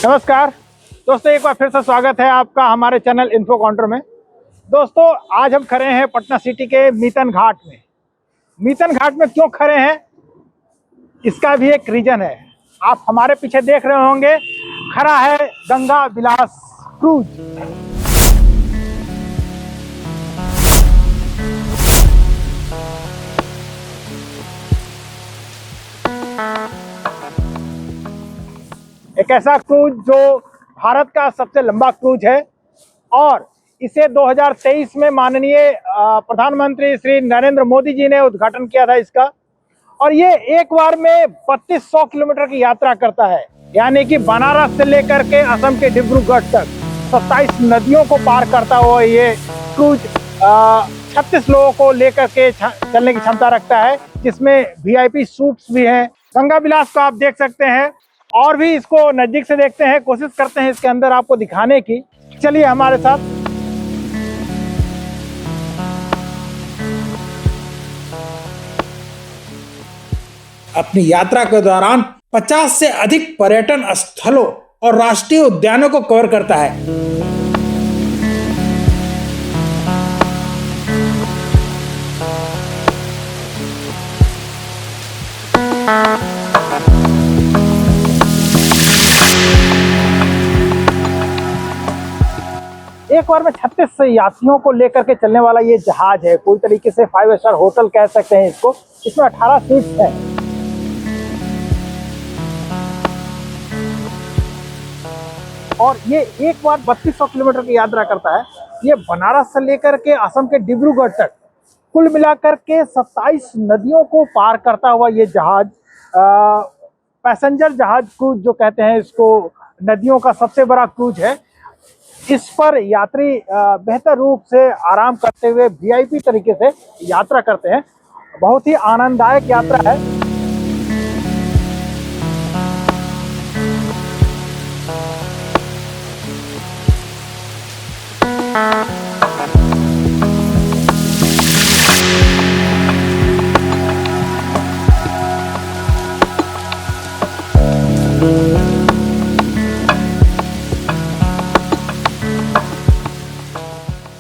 नमस्कार दोस्तों, एक बार फिर से स्वागत है आपका हमारे चैनल इन्फो काउंटर में। दोस्तों, आज हम खड़े हैं पटना सिटी के मीतन घाट में। मीतन घाट में क्यों खड़े हैं, इसका भी एक रीजन है। आप हमारे पीछे देख रहे होंगे, खड़ा है गंगा विलास क्रूज। एक ऐसा क्रूज जो भारत का सबसे लंबा क्रूज है और इसे 2023 में माननीय प्रधानमंत्री श्री नरेंद्र मोदी जी ने उद्घाटन किया था इसका। और ये एक बार में 3200 किलोमीटर की यात्रा करता है, यानी कि बनारस से लेकर के असम के डिब्रूगढ़ तक 27 नदियों को पार करता हुआ ये क्रूज 36 लोगों को लेकर के चलने की क्षमता रखता है, जिसमें VIP सूट्स भी हैं। गंगा विलास को आप देख सकते हैं और भी इसको नजदीक से देखते हैं, कोशिश करते हैं इसके अंदर आपको दिखाने की। चलिए हमारे साथ। अपनी यात्रा के दौरान 50 से अधिक पर्यटन स्थलों और राष्ट्रीय उद्यानों को कवर करता है। एक बार में 36 यात्रियों को लेकर के चलने वाला ये जहाज है। पूरी तरीके से 5 स्टार होटल कह सकते हैं इसको। इसमें 18 सीट्स हैं। और ये एक बार 3200 किलोमीटर की यात्रा करता है। ये बनारस से लेकर के असम के डिब्रूगढ़ तक कुल मिलाकर के 27 नदियों को पार करता हुआ ये जहाज, पैसेंजर जहाज क्रूज जो कहते हैं इसको, नदियों का सबसे बड़ा क्रूज है। इस पर यात्री बेहतर रूप से आराम करते हुए VIP तरीके से यात्रा करते हैं। बहुत ही आनंददायक यात्रा है।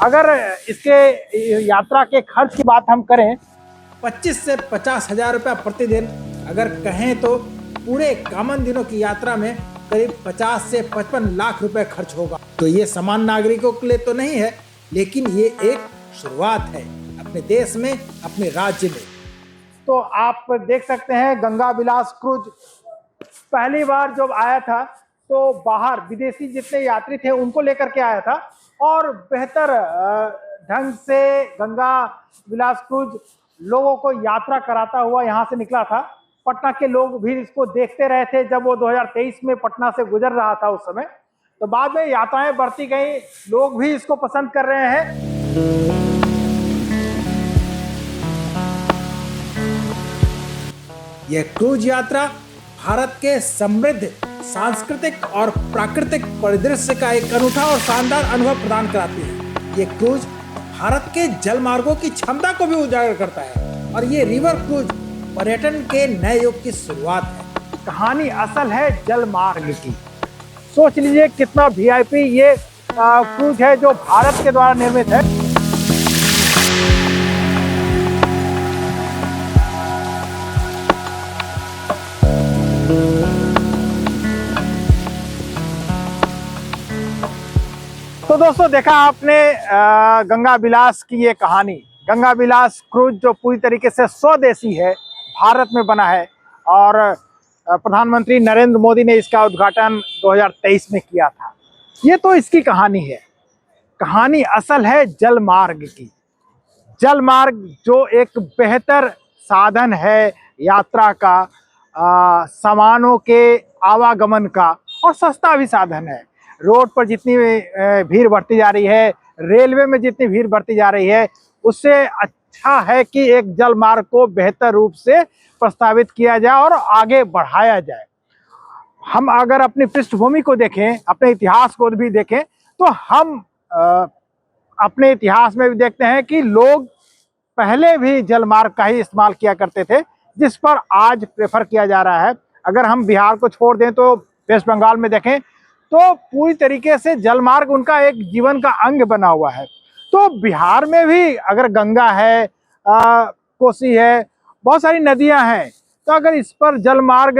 अगर इसके यात्रा के खर्च की बात हम करें, 25 से 50 हजार रुपया प्रतिदिन अगर कहें तो पूरे कामन दिनों की यात्रा में करीब 50 से 55 लाख रुपए खर्च होगा। तो ये सामान्य नागरिकों के लिए तो नहीं है, लेकिन ये एक शुरुआत है अपने देश में, अपने राज्य में। तो आप देख सकते हैं गंगा विलास क्रूज पहली बार जब आया था तो बाहर विदेशी जितने यात्री थे उनको लेकर के आया था और बेहतर ढंग से गंगा विलास क्रूज लोगों को यात्रा कराता हुआ यहाँ से निकला था। पटना के लोग भी इसको देखते रहे थे जब वो 2023 में पटना से गुजर रहा था उस समय। तो बाद में यात्राएं बढ़ती गई, लोग भी इसको पसंद कर रहे हैं। यह क्रूज यात्रा भारत के समृद्ध सांस्कृतिक और प्राकृतिक परिदृश्य का एक अनूठा और शानदार अनुभव प्रदान कराती है। ये क्रूज भारत के जल मार्गों की क्षमता को भी उजागर करता है और ये रिवर क्रूज पर्यटन के नए युग की शुरुआत है। कहानी असल है जल मार्ग की। सोच लीजिए कितना VIP ये क्रूज है जो भारत के द्वारा निर्मित है। तो दोस्तों, देखा आपने गंगा विलास की ये कहानी। गंगा विलास क्रूज जो पूरी तरीके से स्वदेशी है, भारत में बना है और प्रधानमंत्री नरेंद्र मोदी ने इसका उद्घाटन 2023 में किया था। ये तो इसकी कहानी है। कहानी असल है जल मार्ग की। जल मार्ग जो एक बेहतर साधन है यात्रा का, सामानों के आवागमन का, और सस्ता भी साधन है। रोड पर जितनी भीड़ बढ़ती जा रही है, रेलवे में जितनी भीड़ बढ़ती जा रही है, उससे अच्छा है कि एक जल मार्ग को बेहतर रूप से प्रस्तावित किया जाए और आगे बढ़ाया जाए। हम अगर अपनी पृष्ठभूमि को देखें, अपने इतिहास को भी देखें, तो हम अपने इतिहास में भी देखते हैं कि लोग पहले भी जल मार्ग का ही इस्तेमाल किया करते थे, जिस पर आज प्रेफर किया जा रहा है। अगर हम बिहार को छोड़ दें तो वेस्ट बंगाल में देखें तो पूरी तरीके से जलमार्ग उनका एक जीवन का अंग बना हुआ है। तो बिहार में भी अगर गंगा है, कोसी है, बहुत सारी नदियां हैं, तो अगर इस पर जलमार्ग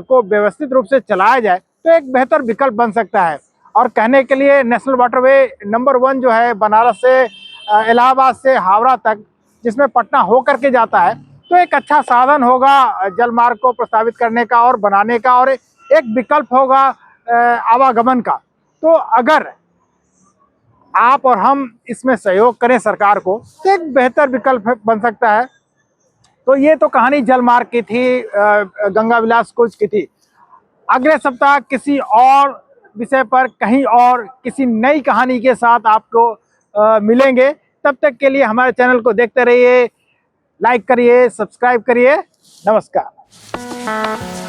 को व्यवस्थित रूप से चलाया जाए तो एक बेहतर विकल्प बन सकता है। और कहने के लिए नेशनल वाटरवे नंबर 1 जो है बनारस से इलाहाबाद से हावड़ा तक, जिसमें पटना हो करके जाता है, तो एक अच्छा साधन होगा जलमार्ग को प्रस्तावित करने का और बनाने का, और एक विकल्प होगा आवागमन का। तो अगर आप और हम इसमें सहयोग करें सरकार को, तो एक बेहतर विकल्प बन सकता है। तो ये तो कहानी जलमार्ग की थी, गंगा विलास क्रूज की थी। अगले सप्ताह किसी और विषय पर, कहीं और किसी नई कहानी के साथ आपको मिलेंगे। तब तक के लिए हमारे चैनल को देखते रहिए, लाइक करिए, सब्सक्राइब करिए। नमस्कार।